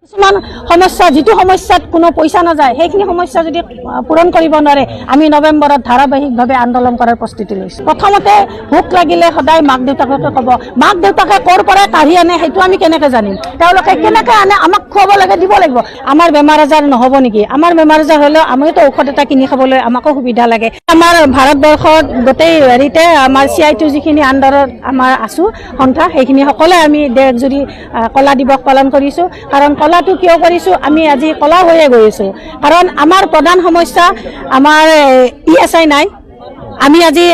কিছুমান সমস্যা যেটো সমস্যাত কোনো পইচা নাযায় সেইখিনি সমস্যা যদি পূৰণ কৰিব নোৱাৰে আমি নৱেম্বৰত ধাৰাবাহিকভাৱে আন্দোলন কৰাৰ প্ৰস্তুতি লৈছো। প্ৰথমতে ভোক লাগিলে সদায় মাক দেউতাকে ক'ব, মাক দেউতাকে ক'ৰ পৰা কাঢ়ি আনে সেইটো আমি কেনেকৈ জানিম? তেওঁলোকে কেনেকৈ আনে আমাক খুৱাব লাগে, দিব লাগিব। আমাৰ বেমাৰ আজাৰ নহ'ব নেকি? আমাৰ বেমাৰ আজাৰ হ'লেও আমিতো ঔষধ এটা কিনি খাবলৈ আমাকো সুবিধা লাগে। আমাৰ ভাৰতবৰ্ষত গোটেই হেৰিতে আমাৰ CI2 যিখিনি আণ্ডাৰত আমাৰ আছো সন্থা সেইখিনি সকলোৱে আমি দেশজুৰি কলা দিৱস পালন কৰিছোঁ। কাৰণ কলাটো কিয় কৰিছোঁ? আমি আজি কলা হৈয়ে গৈ আছোঁ। কাৰণ আমাৰ প্ৰধান সমস্যা আমাৰ ESI নাই। আমি আজি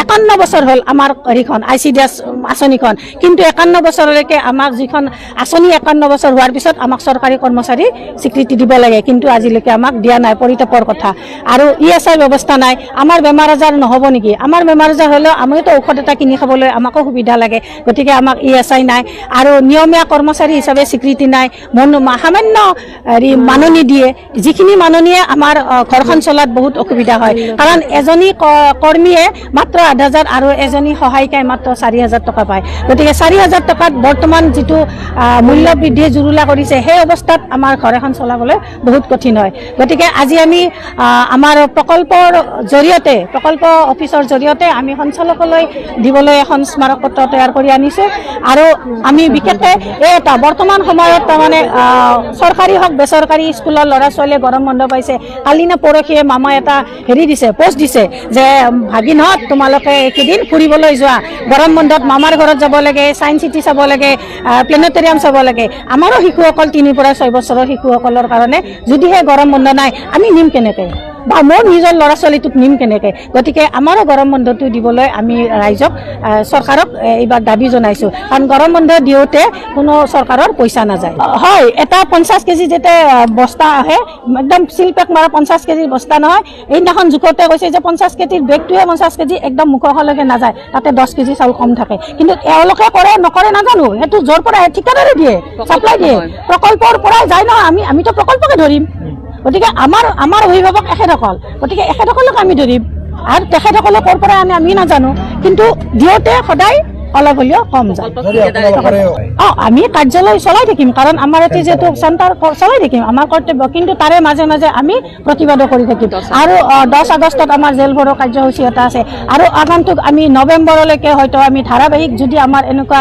51 বছৰ হ'ল আমাৰ হেৰিখন ICDS আঁচনিখন, কিন্তু 51 বছৰলৈকে আমাক যিখন আঁচনি 51 বছৰ হোৱাৰ পিছত আমাক চৰকাৰী কৰ্মচাৰী স্বীকৃতি দিব লাগে, কিন্তু আজিলৈকে আমাক দিয়া নাই, পৰিতাপৰ কথা। আৰু ESI ব্যৱস্থা নাই। আমাৰ বেমাৰ আজাৰ নহ'ব নেকি? আমাৰ বেমাৰ আজাৰ হ'লেও আমিতো ঔষধ এটা কিনি খাবলৈ আমাকো সুবিধা লাগে, গতিকে আমাক ESI নাই। আৰু নিয়মীয়া কৰ্মচাৰী হিচাপে স্বীকৃতি নাই। সামান্য হেৰি মাননি দিয়ে, যিখিনি মাননিয়ে আমাৰ ঘৰখন চলাত বহুত অসুবিধা হয়। কাৰণ এজনী কৰ্মীয়ে মাত্ৰ 8,000 আৰু এজনী সহায়িকাই মাত্ৰ 4,000 টকা পায়। গতিকে 4,000 টকাত বৰ্তমান যিটো মূল্য বৃদ্ধিয়ে জুৰুলা কৰিছে, সেই অৱস্থাত আমাৰ ঘৰ এখন চলাবলৈ বহুত কঠিন হয়। গতিকে আজি আমি আমাৰ প্ৰকল্পৰ জৰিয়তে, প্ৰকল্প অফিচৰ জৰিয়তে আমি সঞ্চালকলৈ দিবলৈ এখন স্মাৰক পত্ৰ তৈয়াৰ কৰি আনিছোঁ। আৰু আমি বিশেষকৈ এটা বৰ্তমান সময়ত তাৰমানে চৰকাৰী হওক বেচৰকাৰী স্কুলৰ ল'ৰা ছোৱালীয়ে গৰম বন্ধ পাইছে। কালি নে পৰহিয়ে মামাই এটা হেৰি দিছে, পোষ্ট দিছে যে ভাগিনহঁত তোমালোকে এইকেইদিন ফুৰিবলৈ যোৱা, গৰম বন্ধত মামাৰ ঘৰত যাব লাগে, ছায়েন্স চিটি চাব লাগে, প্লেনেটৰিয়াম চাব লাগে। আমাৰো শিশুসকল 3 পৰা 6 বছৰৰ শিশুসকলৰ কাৰণে যদিহে গৰম বন্ধ নাই, আমি নিম কেনেকৈ? বা মোৰ নিজৰ ল'ৰা ছোৱালীটোক নিম কেনেকৈ? গতিকে আমাৰো গৰম বন্ধটো দিবলৈ আমি ৰাইজক, চৰকাৰক এইবাৰ দাবী জনাইছোঁ। কাৰণ গৰম বন্ধ দিওঁতে কোনো চৰকাৰৰ পইচা নাযায়। হয়, এটা 50 কেজি যেতিয়া বস্তা আহে, একদম চিল পেক মাৰা 50 কেজিৰ বস্তা নহয়। এইদিনাখন জোখতে কৈছে যে 50 কেজিৰ বেগটোৱে 50 কেজি একদম মুখলৈকে নাযায়, তাতে 10 কেজি চাউল কম থাকে। কিন্তু এওঁলোকে কৰে নকৰে নাজানো, সেইটো য'ৰ পৰা ঠিকাদাৰে দিয়ে, ছাপ্লাই দিয়ে, প্ৰকল্পৰ পৰাই যায় ন। আমিতো প্ৰকল্পকে ধৰিম। গতিকে আমাৰ অভিভাৱক এখেতসকল, গতিকে এখেতসকলক আমি ধৰিম। আৰু তেখেতসকলে ক'ৰ পৰা আনে আমি নাজানো, কিন্তু দিওঁতে সদায় অলপ হ'লেও কম যায়। আমি কাৰ্যালয় চলাই থাকিম, কাৰণ আমাৰ ইয়াতে যিহেতু চেণ্টাৰ চলাই থাকিম, আমাৰ কৰ্তব্য। কিন্তু তাৰে মাজে মাজে আমি প্ৰতিবাদো কৰি থাকিম। আৰু 10 আগষ্টত আমাৰ জেল ভৰো কাৰ্যসূচী এটা আছে। আৰু আগন্তুক আমি নৱেম্বৰলৈকে হয়তো আমি ধাৰাবাহিক যদি আমাৰ এনেকুৱা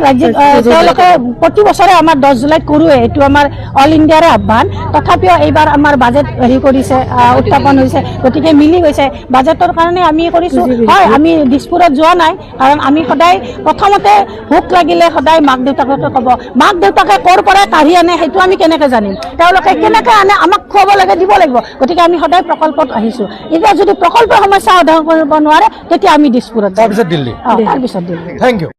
ৰাজ্যিক তেওঁলোকে প্ৰতি বছৰে আমাৰ 10 জুলাইত কৰোৱে, এইটো আমাৰ অল ইণ্ডিয়াৰে আহ্বান। তথাপিও এইবাৰ আমাৰ বাজেট হেৰি কৰিছে, উত্থাপন হৈছে, গতিকে মিলি গৈছে। বাজেটৰ কাৰণে আমি কৰিছোঁ। হয়, আমি দিছপুৰত যোৱা নাই, কাৰণ আমি সদায় প্ৰথমতে ভোক লাগিলে সদায় মাক দেউতাকে ক'ব, মাক দেউতাকে ক'ৰ পৰা কাঢ়ি আনে সেইটো আমি কেনেকৈ জানিম? তেওঁলোকে কেনেকৈ আনে আমাক খুৱাব লাগে, দিব লাগিব। গতিকে আমি সদায় প্ৰকল্পত আহিছোঁ। এতিয়া যদি প্ৰকল্পৰ সমস্যা সমাধান কৰিব নোৱাৰে, তেতিয়া আমি দিছপুৰত যাম। তাৰপিছত দিল্লী। তাৰপিছত দিল্লী। Thank U.